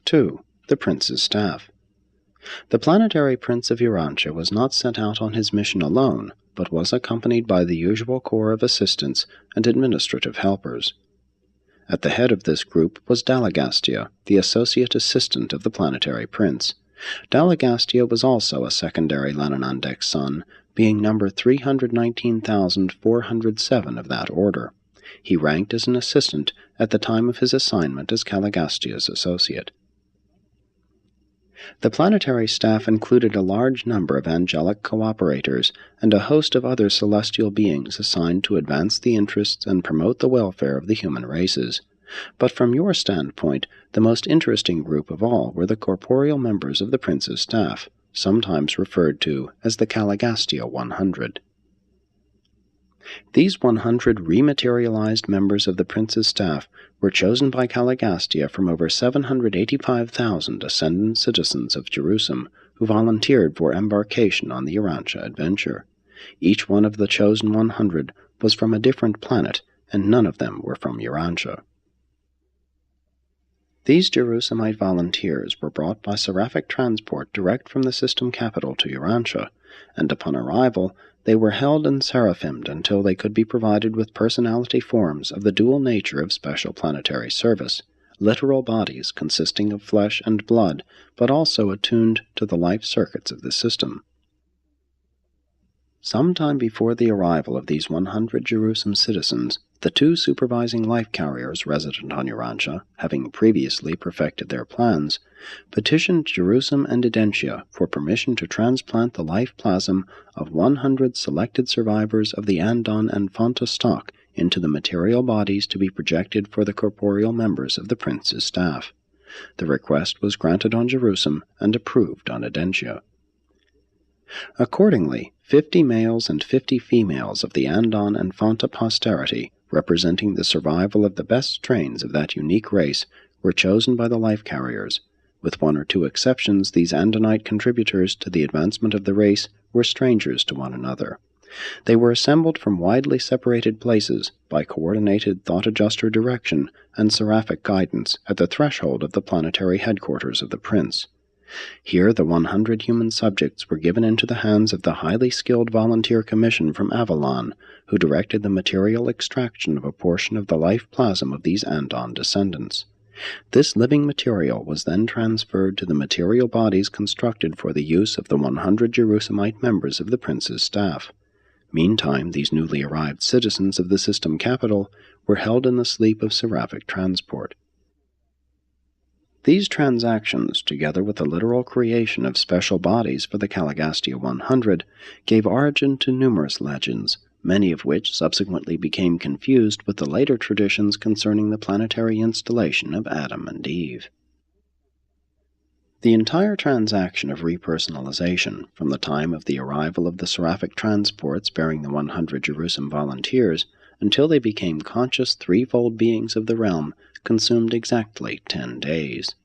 2. The Prince's Staff. The planetary prince of Urantia was not sent out on his mission alone, but was accompanied by the usual corps of assistants and administrative helpers. At the head of this group was Dalagastia, the associate assistant of the planetary prince. Dalagastia was also a secondary Lananandek son, being number 319,407 of that order. He ranked as an assistant at the time of his assignment as Calagastia's associate. The planetary staff included a large number of angelic cooperators and a host of other celestial beings assigned to advance the interests and promote the welfare of the human races. But from your standpoint, the most interesting group of all were the corporeal members of the Prince's staff, sometimes referred to as the Calagastia 100. These 100 rematerialized members of the Prince's staff were chosen by Calagastia from over 785,000 ascendant citizens of Jerusalem who volunteered for embarkation on the Urantia adventure. Each one of the chosen 100 was from a different planet, and none of them were from Urantia. These Jerusalemite volunteers were brought by seraphic transport direct from the system capital to Urantia, and upon arrival they were held and seraphimed until they could be provided with personality forms of the dual nature of special planetary service, literal bodies consisting of flesh and blood, but also attuned to the life circuits of the system. Sometime before the arrival of these 100 Jerusalem citizens, the 2 supervising life carriers resident on Urantia, having previously perfected their plans, petitioned Jerusalem and Urantia for permission to transplant the life plasm of 100 selected survivors of the Andon and Fonta stock into the material bodies to be projected for the corporeal members of the Prince's staff. The request was granted on Jerusalem and approved on Urantia. Accordingly, 50 males and 50 females of the Andon and Fonta posterity, representing the survival of the best strains of that unique race, were chosen by the life carriers. With 1 or 2 exceptions, these Andonite contributors to the advancement of the race were strangers to one another. They were assembled from widely separated places by coordinated thought-adjuster direction and seraphic guidance at the threshold of the planetary headquarters of the Prince. Here the 100 human subjects were given into the hands of the highly skilled volunteer commission from Avalon, who directed the material extraction of a portion of the life plasm of these Andon descendants. This living material was then transferred to the material bodies constructed for the use of the 100 Jerusalemite members of the Prince's staff. Meantime, these newly arrived citizens of the system capital were held in the sleep of seraphic transport. These transactions, together with the literal creation of special bodies for the Calagastia 100, gave origin to numerous legends, many of which subsequently became confused with the later traditions concerning the planetary installation of Adam and Eve. The entire transaction of repersonalization, from the time of the arrival of the seraphic transports bearing the 100 Jerusalem volunteers, until they became conscious threefold beings of the realm, consumed exactly 10 days.